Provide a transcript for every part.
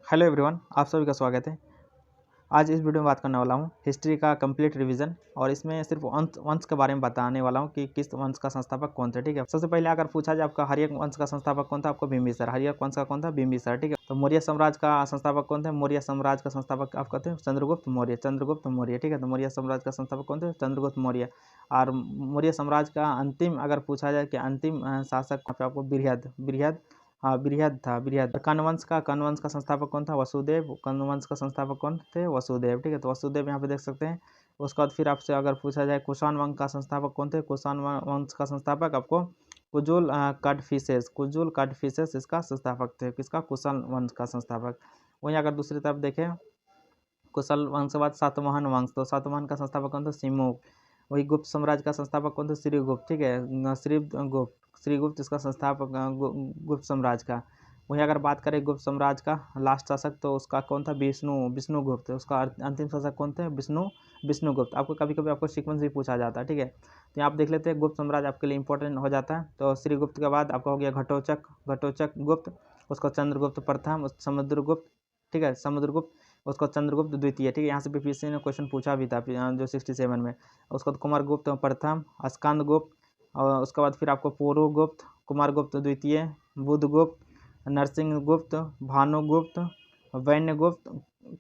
Hello everyone, आप सभी का स्वागत है। आज इस वीडियो में बात करने वाला हूँ हिस्ट्री का कंप्लीट रिवीजन और इसमें सिर्फ वंश के बारे में बताने वाला हूँ कि किस वंश का संस्थापक कौन थे। ठीक है, सबसे पहले अगर पूछा जाए आपका हर्यक वंश का संस्थापक कौन था, आपको बिंबिसार। हर्यक वंश का कौन था? बिंबिसार। ठीक है, तो मौर्य साम्राज्य का संस्थापक कौन थे? मौर्य साम्राज्य का संस्थापक आप कहते हैं चंद्रगुप्त मौर्य। चंद्रगुप्त मौर्य। ठीक है, तो मौर्य साम्राज्य का संस्थापक कौन थे? चंद्रगुप्त मौर्य। और मौर्य साम्राज्य का अंतिम अगर पूछा जाए कि अंतिम शासक आपको बृहद बृहद हाँ बृहद था, बृहद। कण्व वंश का संस्थापक कौन था? वसुदेव। कण्व वंश का संस्थापक कौन थे? वसुदेव। ठीक है, तो वसुदेव यहाँ पे देख सकते हैं। उसके बाद फिर आपसे अगर पूछा जाए कुषाण वंश का संस्थापक कौन थे? कुषाण वंश का संस्थापक आपको कुजुल काडफिसेस इसका संस्थापक थे। किसका? कुषाण वंश का संस्थापक। वहीं अगर दूसरी तरफ देखें कुशल वंश के बाद सातवाहन वंश, तो सातवाहन का संस्थापक कौन था? सिमुक। वही गुप्त साम्राज्य का संस्थापक कौन था? श्रीगुप्त। ठीक है, श्रीगुप्त इसका संस्थापक गुप्त साम्राज्य का। वहीं अगर बात करें गुप्त साम्राज्य का लास्ट शासक, तो उसका कौन था? विष्णुगुप्त। उसका अंतिम शासक कौन थे? विष्णुगुप्त। आपको कभी कभी आपको सीक्वेंस भी पूछा जाता है। ठीक है, तो आप देख लेते हैं गुप्त साम्राज्य आपके लिए इंपॉर्टेंट हो जाता है। तो श्रीगुप्त के बाद आपका हो गया घटोचक गुप्त, उसको चंद्रगुप्त प्रथम, समुद्रगुप्त। ठीक है, समुद्रगुप्त, उसको चंद्रगुप्त द्वितीय। ठीक है, यहाँ से पीपीएससी ने क्वेश्चन पूछा भी था जो 67 में। उसको कुमारगुप्त प्रथम, स्कंदगुप्त, और उसके बाद फिर आपको पुरुगुप्त, कुमारगुप्त द्वितीय, बुधगुप्त, नरसिंहगुप्त, भानुगुप्त, वैन्यगुप्त,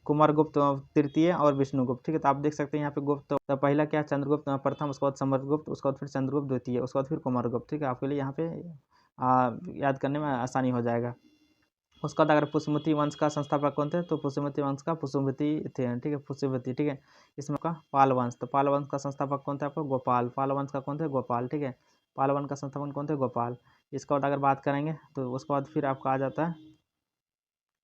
कुमारगुप्त तृतीय और विष्णुगुप्त। ठीक है, तो आप देख सकते हैं यहाँ पे गुप्त तो पहला क्या? चंद्रगुप्त प्रथम, उसके बाद समुद्रगुप्त, उसके बाद फिर चंद्रगुप्त द्वितीय, उसके बाद फिर कुमारगुप्त। ठीक है, आपके लिए यहाँ पे याद करने में आसानी हो जाएगा। उसका बाद अगर पुष्यमति वंश का संस्थापक कौन थे? तो पुष्यमति वंश का पुष्यमति थे। ठीक है, पुष्यवती। ठीक है, इसमें का पाल वंश, तो पाल वंश का संस्थापक कौन थे? आपको गोपाल। पाल वंश का कौन थे? गोपाल। ठीक है, पाल वंश का संस्थापक कौन थे? गोपाल। इसके बाद अगर बात करेंगे तो उसके बाद फिर आपका आ जाता है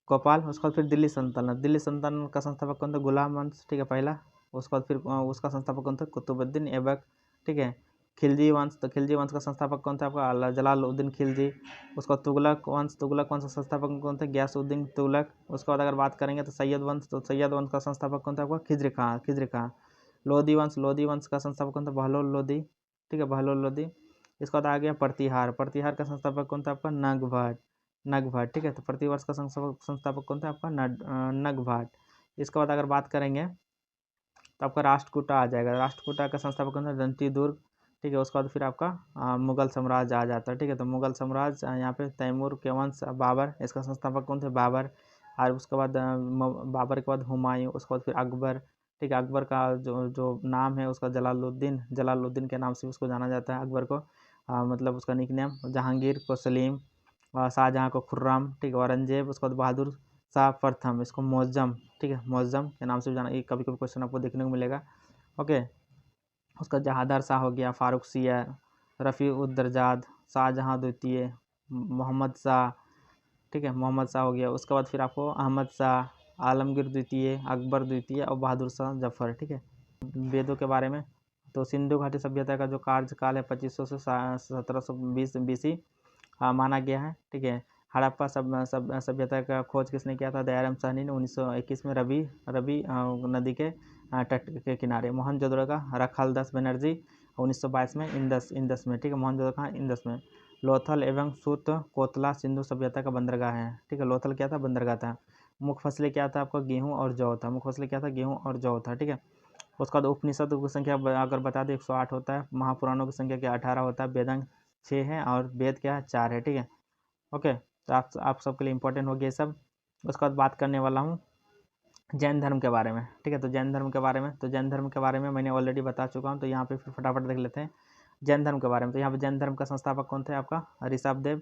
गोपाल। उसके बाद फिर दिल्ली सल्तनत का संस्थापक कौन था? गुलाम वंश। ठीक है, पहला। उसके बाद फिर उसका संस्थापक कौन था? कुतुबुद्दीन ऐबक। ठीक है, खिलजी वंश, तो खिलजी वंश का संस्थापक कौन था? आपका जलालुद्दीन खिलजी। उसका तुगलक वंश का संस्थापक कौन थे? गयासुद्दीन तुगलक। उसके बाद अगर बात करेंगे तो सैयद वंश, तो सैयद वंश का संस्थापक कौन था? आपका खिज्र खां। लोधी वंश का संस्थापक कौन था? बहलोल लोधी। ठीक है, बहलोल लोधी। इसके बाद आ गया प्रतिहार का संस्थापक कौन था? आपका नगभट्ट। ठीक है, तो प्रतिवर्ष का संस्थापक कौन था? आपका नगभट्ट। इसके बाद अगर बात करेंगे तो आपका राष्ट्रकूटा आ जाएगा। राष्ट्रकूटा का संस्थापक कौन था? दंती दुर्ग। ठीक है, उसके बाद फिर आपका मुगल साम्राज्य आ जाता है। ठीक है, तो मुगल साम्राज्य यहाँ पे तैमूर के वंश बाबर, इसका संस्थापक कौन थे? बाबर। और उसके बाद बाबर के बाद हुमायूं, उसके बाद फिर अकबर। ठीक है, अकबर का जो नाम है उसका जलालुद्दीन के नाम से उसको जाना जाता है अकबर को। मतलब उसका निक नेम। जहांगीर को सलीम, शाहजहाँ को खुर्रम। ठीक है, औरंगजेब, उसके बाद बहादुर शाह प्रथम, इसको मौजम। ठीक है, मौजम के नाम से भी जाना, ये कभी कभी क्वेश्चन आपको देखने को मिलेगा। ओके, उसका जहादर शाह हो गया, फारूक सिया, रफ़ी उद्दरजाद, शाहजहाँ द्वितीय, मोहम्मद शाह। ठीक है, मोहम्मद शाह हो गया। उसके बाद फिर आपको अहमद शाह, आलमगीर द्वितीय, अकबर द्वितीय और बहादुर शाह जफर। ठीक है, वेदों के बारे में तो सिंधु घाटी सभ्यता का जो कार्यकाल है 2500 से 1720 बीसी माना गया है। ठीक है, हड़प्पा सभ्यता का खोज किसने किया था? दयाराम साहनी ने 1921 में रवि नदी के तट के किनारे। मोहनजोदड़ो का रखालदास बनर्जी 1922 में इंदस में। ठीक है, मोहनजोदड़ो कहाँ? इंदस में। लोथल एवं सूत कोतला सिंधु सभ्यता का बंदरगाह है। ठीक है, लोथल क्या था? बंदरगाह था। मुख्य फसलें क्या था? आपका गेहूँ और जौ था। मुख्य फसलें क्या था? गेहूँ और जौ था। ठीक है, उसका बाद उपनिषद की संख्या अगर बता दें 108 होता है। महापुराणों की संख्या क्या? 18 होता है। वेदांग 6 है और वेद क्या है? 4 है। ठीक है, ओके, तो आप सबके लिए इंपॉर्टेंट हो गया सब। उसके बाद बात करने वाला हूँ जैन धर्म के बारे में। ठीक है, तो जैन धर्म के बारे में मैंने ऑलरेडी बता चुका हूँ, तो यहाँ पे फिर फटाफट देख लेते हैं जैन धर्म के बारे में। तो यहाँ पे जैन धर्म का संस्थापक कौन थे? आपका ऋषभ देव।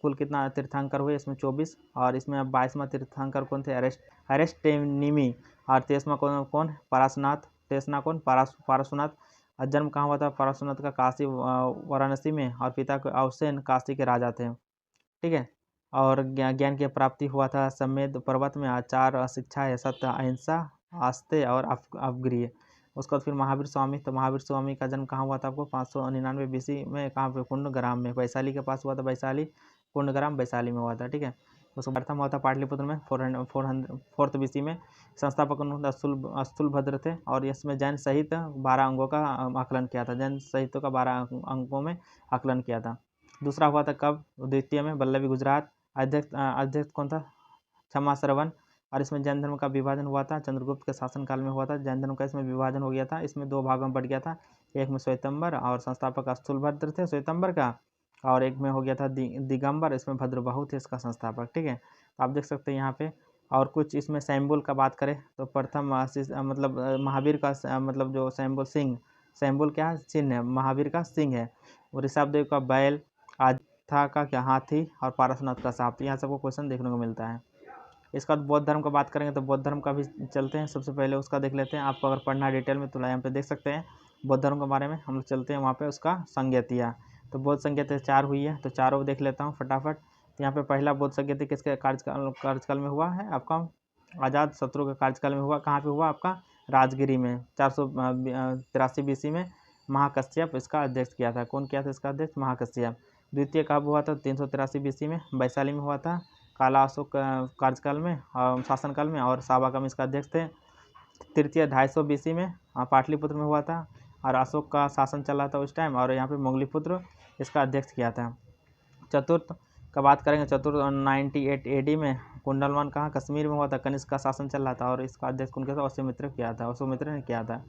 कुल कितना तीर्थंकर हुए इसमें? 24। और इसमें 22वां तीर्थंकर कौन थे? अरेस्टेनिमी। और 23वां कौन? पारसनाथ। 23वां कौन? पारसनाथ। जन्म कहाँ हुआ था पारसनाथ का? काशी वाराणसी में। और पिता अवसेन काशी के राजा थे। ठीक है, और ज्ञान की प्राप्ति हुआ था समेध पर्वत में। आचार शिक्षा है सत्य अहिंसा आस्ते और अपग्रिय। उसके बाद फिर महावीर स्वामी, तो महावीर स्वामी का जन्म कहाँ हुआ था? आपको 599 बीसी में। कहाँ पे? कुंडग्राम में, वैशाली के पास हुआ था। वैशाली, कुंडग्राम वैशाली में हुआ था। ठीक है, उसको प्रथम हुआ था पाटलिपुत्र में 404 बीसी में। संस्थापक स्थूलभद्र थे और इसमें जैन सहित 12 अंगों का आकलन किया था। जैन साहित्यों का 12 अंगों में आकलन किया था। दूसरा हुआ था कब? द्वितीय में, वल्लभी गुजरात। अध्यक्ष कौन था? क्षमा श्रवण। और इसमें जैन धर्म का विभाजन हुआ था, चंद्रगुप्त के शासनकाल में हुआ था। जैन धर्म का इसमें विभाजन हो गया था, इसमें 2 भागों में बढ़ गया था। एक में श्वेतंबर और संस्थापक स्थूलभद्र थे श्वेतंबर का, और एक में हो गया था दिगंबर, इसमें भद्रबाहु थे इसका संस्थापक। ठीक है, तो आप देख सकते हैं यहाँ पे। और कुछ इसमें सिंबल का बात करें तो प्रथम मतलब महावीर का मतलब जो सिंबल सिंह, सिंबल क्या है, चिन्ह है, महावीर का सिंह है। और ऋषभदेव का बैल, आस्था का क्या हाथी, और पारसनाथ का सांप। यहाँ सबको क्वेश्चन देखने को मिलता है। इसका बौद्ध धर्म का बात करेंगे तो बौद्ध धर्म का भी चलते हैं। सबसे पहले उसका देख लेते हैं। आपको अगर पढ़ना है डिटेल में तो यहाँ पे देख सकते हैं बौद्ध धर्म के बारे में। हम लोग चलते हैं वहाँ पे उसका संज्ञतिया। तो बौद्ध संज्ञतिया 4 हुई है, तो चारों देख लेता हूँ फटाफट। तो यहाँ पे पहला बौद्ध संज्ञतिया किसके कार्यकाल में हुआ है? आपका आज़ाद शत्रु के कार्यकाल में हुआ। कहाँ पे हुआ? आपका राजगिरी में 483 BC में महाकश्यप इसका अध्यक्ष किया था। कौन किया था इसका अध्यक्ष? महाकश्यप। द्वितीय कब हुआ था? 383 BC में वैशाली में हुआ था, काला अशोक कार्यकाल में और शासनकाल में, और साबाका में इसका अध्यक्ष थे। तृतीय 250 BC में पाटलिपुत्र में हुआ था, और अशोक का शासन चला था उस टाइम, और यहाँ पे मोगलीपुत्र इसका अध्यक्ष किया था। चतुर्थ का बात करेंगे, चतुर्थ 98 AD में कुंडलवन कहाँ? कश्मीर में हुआ था, कनिष्क का शासन चल रहा था, और इसका अध्यक्ष कौन किया था? अश्वमित्र किया था, अश्वमित्र ने किया था।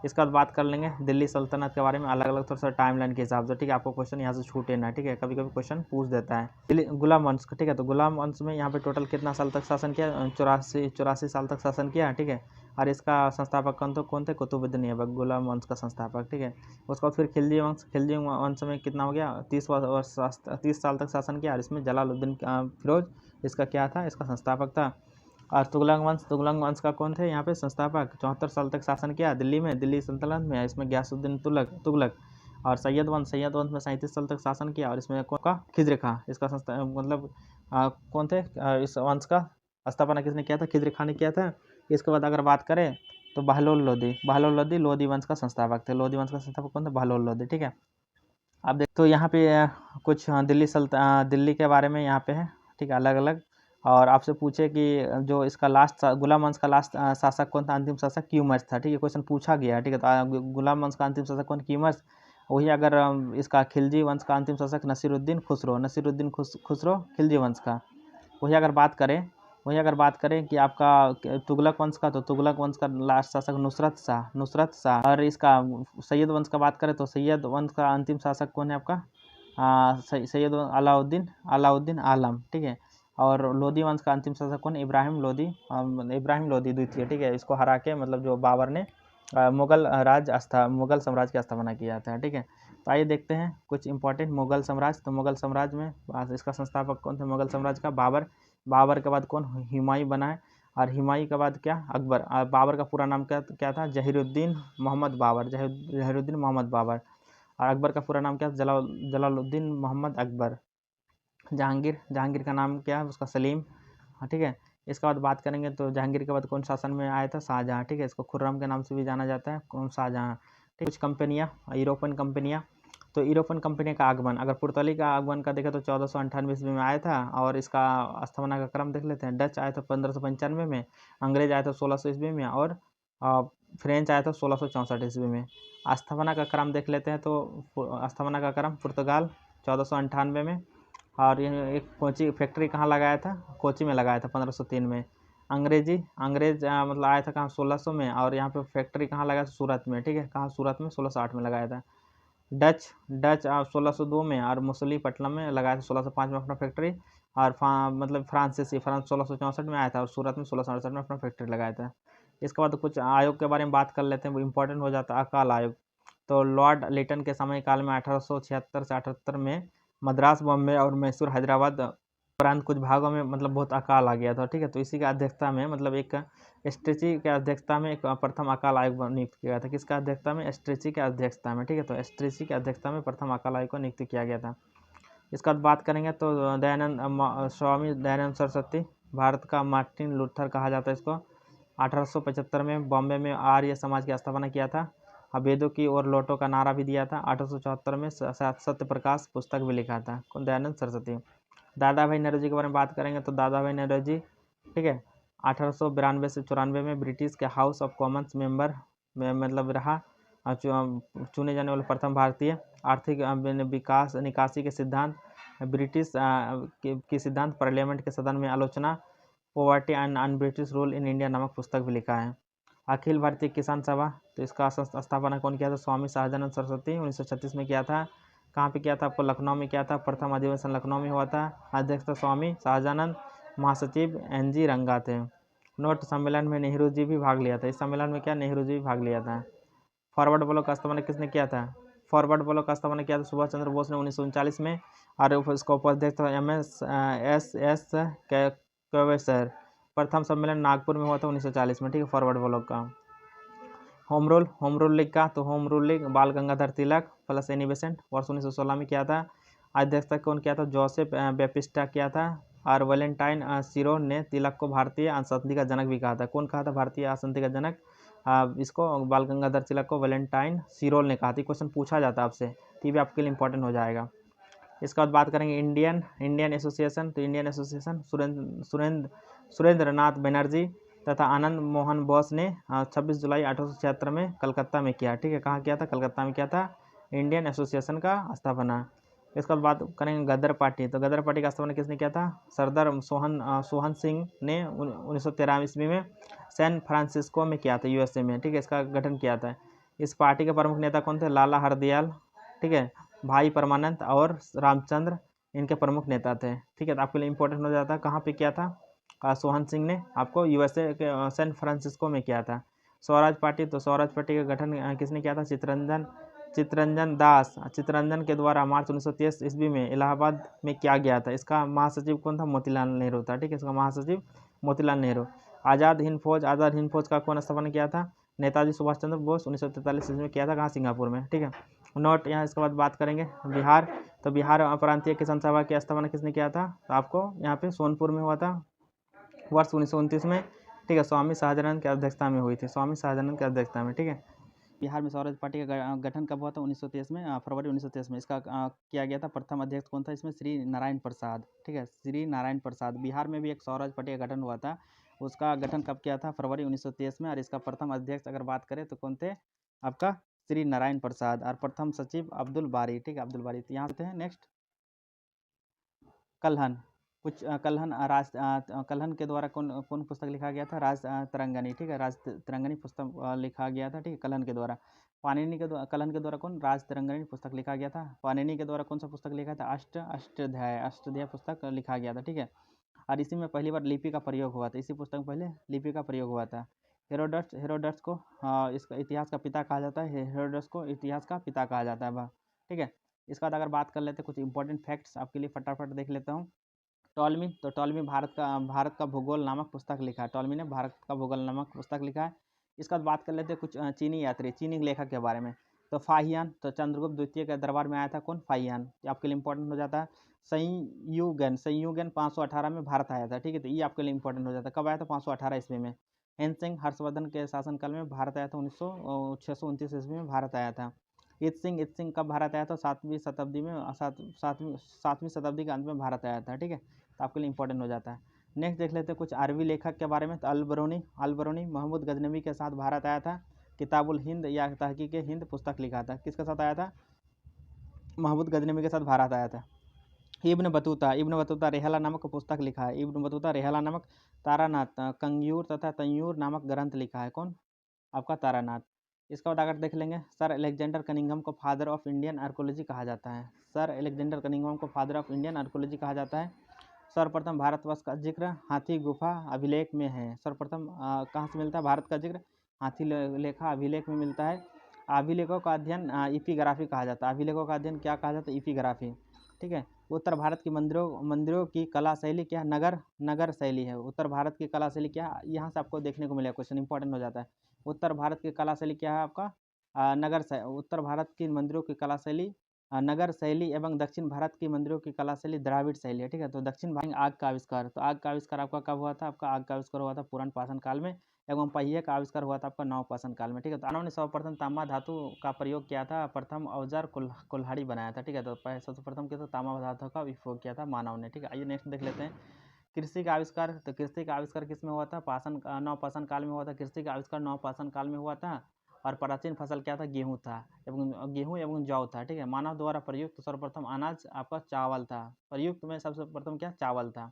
इसके बाद बात कर लेंगे दिल्ली सल्तनत के बारे में, अलग अलग थोड़ा सा टाइमलाइन के हिसाब से। ठीक है, आपको क्वेश्चन यहाँ से छूटे ना। ठीक है, कभी कभी क्वेश्चन पूछ देता है। दिल्ली गुलाम वंश, ठीक है, तो गुलाम वंश में यहाँ पे टोटल कितना साल तक शासन किया? 84 साल तक शासन किया। ठीक है, और इसका संस्थापक कौन थे? कुतुबुद्दीन ऐबक, गुलाम वंश का संस्थापक। ठीक है, उसके बाद फिर खिलजी वंश, खिलजी वंश में कितना हो गया? 30 साल तक शासन किया, और इसमें जलालुद्दीन फिरोज इसका क्या था? इसका संस्थापक था। और तुगलक वंश का कौन थे यहाँ पे संस्थापक? 74 साल तक शासन किया दिल्ली में, दिल्ली सल्तनत में। इसमें गयासुद्दीन तुगलक। और सैयद वंश में 37 साल तक शासन किया, और इसमें कौन का? खिज्र खां इसका संस्था मतलब कौन थे? इस वंश का स्थापना किसने किया था? खिज्र खां ने किया था। इसके बाद अगर बात करें तो बहलोल लोदी लोदी वंश का संस्थापक थे। लोदी वंश का संस्थापक कौन थे? बहलोल लोदी। ठीक है, आप देख तो यहाँ पे कुछ दिल्ली के बारे में यहाँ पे है। ठीक है, अलग अलग। और आपसे पूछे कि जो इसका लास्ट गुलाम वंश का लास्ट शासक कौन था? अंतिम शासक क्यूमर्स था। ठीक है, क्वेश्चन पूछा गया है। ठीक है, तो गुलाम वंश का अंतिम शासक कौन? क्यूमर्स। वही अगर इसका खिलजी वंश का अंतिम शासक नसीरुद्दीन खुसरो खिलजी वंश का। वही अगर बात करें कि आपका तुगलक वंश का, तो तुगलक वंश का लास्ट शासक नुसरत शाह। और इसका सैयद वंश का बात करें तो सैयद वंश का अंतिम शासक कौन है आपका? सैयद अलाउद्दीन आलम। ठीक है, और लोदी वंश का अंतिम शासक कौन? इब्राहिम लोदी द्वितीय। ठीक है, इसको हरा के मतलब जो बाबर ने मुगल साम्राज्य की स्थापना किया था। ठीक है, तो आइए देखते हैं कुछ इंपॉर्टेंट मुगल साम्राज्य। तो मुगल साम्राज्य में इसका संस्थापक कौन थे? मुगल साम्राज्य का बाबर के बाद कौन? हुमायूं बना है। और हुमायूं के बाद क्या? अकबर। बाबर का पूरा नाम क्या था? जहीरुद्दीन मोहम्मद बाबर। और अकबर का पूरा नाम क्या? जलालुद्दीन मोहम्मद अकबर। जहांगीर का नाम क्या है उसका? सलीम। हाँ, ठीक है। इसके बाद बात करेंगे तो जहांगीर के बाद कौन शासन में आया था? शाहजहाँ। ठीक है, इसको खुर्रम के नाम से भी जाना जाता है। कौन? शाहजहाँ। ठीक, कुछ कंपनियाँ, यूरोपियन कंपनियाँ। तो यूरोपियन कंपनी का आगमन, अगर पुर्तगाली का आगमन का देखें तो 1498 ईस्वी में आया था, और इसका स्थापना का क्रम देख लेते हैं। डच आया था 1595 में, अंग्रेज आया था 1600 ईस्वी में, और फ्रेंच आया था 1664 ईस्वी में। स्थापना का क्रम देख लेते हैं तो स्थापना का क्रम पुर्तगाल 1498 में, और ये एक कोची फैक्ट्री कहाँ लगाया था? कोची में लगाया था 1503 में। अंग्रेज मतलब आया था कहाँ? 1600 में, और यहाँ पे फैक्ट्री कहाँ लगाया था? सूरत में। ठीक है, कहाँ? सूरत में 1608 में लगाया था। डच 1602 में, और मुसलीपट्टनम में लगाया था 1605 में अपना फैक्ट्री। और फ्रांस 1664 में आया था, और सूरत में 1668 में अपना फैक्ट्री लगाया था। इसके बाद कुछ आयोग के बारे में बात कर लेते हैं, वो इंपॉर्टेंट हो जाता है। अकाल आयोग, तो लॉर्ड लिटन के समय काल में 1876 से 78 में मद्रास, बॉम्बे और मैसूर, हैदराबाद उपरांत कुछ भागों में मतलब बहुत अकाल आ गया था। ठीक है, तो इसी की अध्यक्षता में मतलब एक स्ट्रेची के अध्यक्षता में एक प्रथम अकाल आयोग नियुक्त किया गया था। किसका अध्यक्षता में? स्ट्रेची के अध्यक्षता में। ठीक है, तो स्ट्रेची के अध्यक्षता में प्रथम अकाल आयोग को नियुक्त किया गया था। इसका बात करेंगे तो स्वामी दयानंद सरस्वती, भारत का मार्टिन लूथर कहा जाता है इसको। 1875 में बॉम्बे में आर्य समाज की स्थापना किया था। वेदों की ओर लौटो का नारा भी दिया था। 1874 में सत्य प्रकाश पुस्तक भी लिखा था। कौन? दयानंद सरस्वती। दादा भाई नौरोजी के बारे में बात करेंगे तो दादा भाई नौरोजी, ठीक है, 1892 से 94 में ब्रिटिश के हाउस ऑफ कॉमन्स मेंबर में मतलब रहा, चुने जाने वाले प्रथम भारतीय। आर्थिक विकास निकासी के सिद्धांत, ब्रिटिश की सिद्धांत पार्लियामेंट के सदन में आलोचना, poverty and un British rule in India नामक पुस्तक भी लिखा है। अखिल भारतीय किसान सभा, तो इसका स्थापना कौन किया था? स्वामी सहजानंद सरस्वती 1936 में किया था। कहाँ पे किया था? आपको लखनऊ में किया था। प्रथम अधिवेशन लखनऊ में हुआ था। अध्यक्ष था स्वामी सहजानंद, महासचिव NG रंगा थे। नोट सम्मेलन में नेहरू जी भी भाग लिया था। इस सम्मेलन में क्या नेहरू जी भी भाग लिया था। फॉरवर्ड ब्लॉक का स्थापना किसने किया था? फॉरवर्ड ब्लॉक का स्थापना किया था सुभाष चंद्र बोस ने 1939 में, और उसका उपाध्यक्ष था MS कैवेसर। प्रथम सम्मेलन नागपुर में हुआ था 1940 में, ठीक है, फॉरवर्ड ब्लॉक का। होम रूल लीग का, तो होम रूल लीग बाल Gangadhar Tilak plus Annie Besant वर्ष 1916 में किया था। अध्यक्षता कौन किया था? जोसेफ बेपिस्टा किया था। और वैलेंटाइन सिरो ने तिलक को भारतीय असंधि का जनक भी कहा था। कौन कहा था भारतीय असंधि का जनक? इसको बाल गंगाधर तिलक को वैलेंटाइन सिरोल ने कहा था। क्वेश्चन पूछा जाता है आपसे, तो ये भी आपके लिए इंपॉर्टेंट हो जाएगा। इसके बाद बात करेंगे इंडियन एसोसिएशन, तो इंडियन एसोसिएशन सुरेंद्र नाथ बनर्जी तथा आनंद मोहन बोस ने 26 जुलाई 1876 में कलकत्ता में किया, ठीक है। कहाँ किया था? कलकत्ता में किया था इंडियन एसोसिएशन का स्थापना। इसके बाद बात करेंगे गदर पार्टी, तो गदर पार्टी का स्थापना किसने किया था? सरदार सोहन सिंह ने 1913 ईस्वी में सैन फ्रांसिस्को में किया था, USA में, ठीक है। इसका गठन किया था। इस पार्टी के प्रमुख नेता कौन थे? लाला हरदयाल, ठीक है, भाई परमानंद और रामचंद्र इनके प्रमुख नेता थे, ठीक है। तो आपके लिए इंपॉर्टेंट हो जाता है। कहाँ पे किया था? सोहन सिंह ने आपको USA के सैन फ्रांसिस्को में किया था। स्वराज पार्टी, तो स्वराज पार्टी का गठन किसने किया था? चित्तरंजन के द्वारा मार्च 1923 ईस्वी में इलाहाबाद में किया गया था। इसका महासचिव कौन था? मोतीलाल नेहरू था, ठीक है। इसका महासचिव मोतीलाल नेहरू। आज़ाद हिंद फौज का कौन स्थापना किया था? नेताजी सुभाष चंद्र बोस 1943 ईस्वी में किया था। कहाँ? सिंगापुर में, ठीक है। नोट यहाँ इसके बाद बात करेंगे बिहार, तो बिहार प्रांतीय किसान सभा की स्थापना किसने किया था? तो आपको यहाँ पे सोनपुर में हुआ था वर्ष 1929 में, ठीक है। स्वामी सहजानंद की अध्यक्षता में हुई थी, स्वामी सहजानंद की अध्यक्षता में, ठीक है। बिहार में स्वराज पार्टी का गठन कब हुआ था? 1923 में, फरवरी 1923 में। इसका किया गया था। प्रथम अध्यक्ष कौन था इसमें? श्री नारायण प्रसाद, ठीक है, श्री नारायण प्रसाद। बिहार में भी एक स्वराज पार्टी का गठन हुआ था। उसका गठन कब किया था? फरवरी 1923 में। और इसका प्रथम अध्यक्ष अगर बात करें तो कौन थे? आपका श्री नारायण प्रसाद। और प्रथम सचिव अब्दुल बारी, ठीक है, अब्दुल बारी। तो यहाँ पे हैं नेक्स्ट कल्हन। कल्हन के द्वारा कौन कौन पुस्तक लिखा गया था? राज तरंगनी, ठीक है, राज तरंगनी पुस्तक लिखा गया था, ठीक है, कल्हन के द्वारा। कल्हन के द्वारा कौन? राज तरंगनी पुस्तक लिखा गया था। पाणिनि के द्वारा कौन सा पुस्तक लिखा था? अष्टाध्यायी पुस्तक लिखा गया था, ठीक है। और इसी में पहली बार लिपि का प्रयोग हुआ था। इसी पुस्तक में पहले लिपि का प्रयोग हुआ था। हेरोडोटस को इसका इतिहास का पिता कहा जाता है। हेरोडोटस को इतिहास का पिता कहा जाता है, ठीक है। इसके बाद अगर बात कर लेते हैं कुछ इंपॉर्टेंट फैक्ट्स आपके लिए, फटाफट देख लेता हूँ। टॉलमी भारत का भूगोल नामक पुस्तक लिखा है। टॉलमी ने भारत का भूगोल नामक पुस्तक लिखा है। इसके बाद बात कर लेते हैं कुछ चीनी यात्री, चीनी लेखक के बारे में। तो फाहियान, तो चंद्रगुप्त द्वितीय के दरबार में आया था कौन? फाहियान। ये आपके लिए इंपॉर्टेंट हो जाता है। संयुगन 518 में भारत आया था, ठीक है। तो ये आपके लिए इंपॉर्टेंट हो जाता है। कब आया था? 518 ईस्वी में। हेनसेंग हर्षवर्धन के शासनकाल में भारत आया था। 629 ईस्वी में भारत आया था। इत सिंह कब भारत आया था? 7वीं शताब्दी के अंत में भारत आया था, ठीक है। तो आपके लिए इंपॉर्टेंट हो जाता है। नेक्स्ट देख लेते हैं कुछ अरबी लेखक के बारे में। तो अलबरूनी महमूद गजनवी के साथ भारत आया था। किताबुल हिंद या तहकीक हिंद पुस्तक लिखा था। किसके साथ आया था? महमूद गजनवी के साथ भारत आया था। इब्न बतूता रेहला नामक पुस्तक लिखा है। इब्न बतूता रेहला नामक तारानाथ, कंगयूर तथा तंयूर नामक ग्रंथ लिखा है। कौन? आपका तारानाथ। इसका बाद अगर देख लेंगे, सर अलेक्जेंडर कनिंघम को फादर ऑफ इंडियन आर्कोलॉजी कहा जाता है। सर अलेक्जेंडर कनिंघम को फादर ऑफ इंडियन आर्कोलॉजी कहा जाता है। सर्वप्रथम भारतवर्ष का जिक्र हाथी गुफा अभिलेख में है। सर्वप्रथम कहाँ से मिलता है भारत का जिक्र? हाथी लेखा अभिलेख में मिलता है। अभिलेखों का अध्ययन इपिग्राफी कहा जाता है। अभिलेखों का अध्ययन क्या कहा जाता है? इपिग्राफी, ठीक है। उत्तर भारत की मंदिरों की कला शैली क्या? नगर शैली है। उत्तर भारत की कला शैली क्या है? यहाँ से आपको देखने को मिलेगा, क्वेश्चन इंपॉर्टेंट हो जाता है। उत्तर भारत की कला शैली क्या है आपका? उत्तर भारत की मंदिरों की कला शैली नगर शैली एवं दक्षिण भारत की मंदिरों की कला शैली द्राविड़ शैली है, ठीक है। तो दक्षिण भारत आग का आविष्कार, तो आग का आविष्कार आपका कब हुआ था? आपका आग का आविष्कार हुआ था पुरान पाषाण काल में, एवं पहिए का आविष्कार हुआ था आपका नव पाषाण काल में, ठीक है। तो मानव ने सर्वप्रथम तांबा धातु का प्रयोग किया था। प्रथम औजार कुल्हाड़ी बनाया था, ठीक है। तो सबसे प्रथम क्या था? तांबा धातु का उपयोग किया था मानव ने, ठीक है। आइए नेक्स्ट देख लेते हैं कृषि का आविष्कार। तो कृषि का आविष्कार किस में हुआ था? नव पाषाण काल में हुआ था। कृषि का आविष्कार नव पाषाण काल में हुआ था। और प्राचीन फसल क्या था? गेहूं था, गेहूं एवं जौ था, ठीक है। मानव द्वारा प्रयुक्त सर्वप्रथम अनाज आपका चावल था। प्रयुक्त में सबसे प्रथम क्या? चावल था।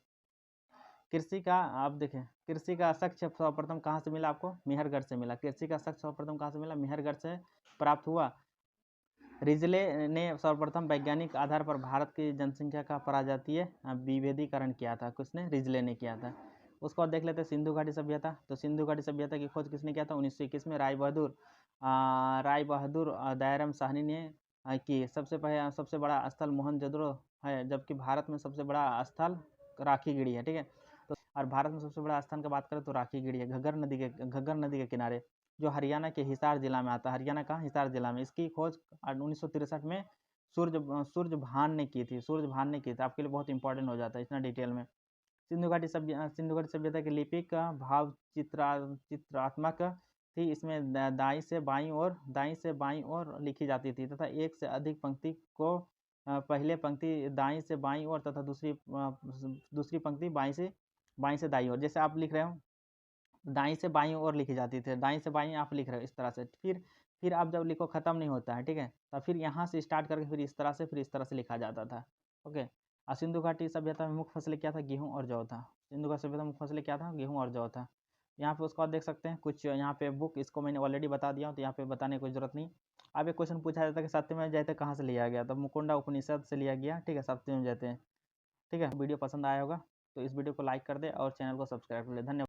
कृषि का आप देखें, कृषि का साक्ष्य सर्वप्रथम कहाँ से मिला आपको? मेहरगढ़ से मिला। कृषि का साक्ष्य सर्वप्रथम कहाँ से मिला? मेहरगढ़ से प्राप्त हुआ। रिजले ने सर्वप्रथम वैज्ञानिक आधार पर भारत की जनसंख्या का प्रजातीय विभेदीकरण किया था। किसने? रिजले ने किया था। उसको देख लेते हैं सिंधु घाटी सभ्यता। तो सिंधु घाटी सभ्यता की खोज किसने किया था? 1921 में राय बहादुर दयाराम साहनी ने की। सबसे बड़ा स्थल मोहनजोदड़ो है, जबकि भारत में सबसे बड़ा स्थल राखीगढ़ी है। ठीक है, तो और भारत में सबसे बड़ा स्थान की बात करें तो राखीगढ़ी है, घग्गर नदी के किनारे, जो हरियाणा के हिसार जिला में आता है। हरियाणा का हिसार जिला में। इसकी खोज 1963 में सूरजभान ने की थी। सूरजभान ने की थी। आपके लिए बहुत इंपॉर्टेंट हो जाता है इतना डिटेल में। सिंधु घाटी सभ्यता की लिपिक भाव चित्रात्मक थी। इसमें दाईं से बाईं ओर लिखी जाती थी तथा एक से अधिक पंक्ति को पहले पंक्ति दाईं से बाईं ओर तथा दूसरी पंक्ति बाईं से दाईं ओर। जैसे आप लिख रहे हो दाईं से बाईं ओर लिखी जाती थी, दाईं से बाईं आप लिख रहे हो इस तरह से। फिर आप जब लिखो खत्म नहीं होता है, ठीक है, तो फिर यहाँ से स्टार्ट करके फिर इस तरह से लिखा जाता था। ओके। और सिंधु घाटी सभ्यता में मुख्य फसलें क्या था? गेहूँ और जौ था। सिंधु घाटी सभ्यता में मुख्य फसलें क्या था? गेहूँ और जौ था। यहाँ पे उसको आप देख सकते हैं कुछ यहाँ पे बुक, इसको मैंने ऑलरेडी बता दिया हूँ, तो यहाँ पे बताने की कोई जरूरत नहीं। अब एक क्वेश्चन पूछा जाता है कि सत्यमेव जयते कहाँ से लिया गया? तो मुकुंडा उपनिषद से लिया गया। ठीक है, सत्यमेव जयते। ठीक है, वीडियो पसंद आया होगा तो इस वीडियो को लाइक कर दे और चैनल को सब्सक्राइब कर ले। धन्यवाद।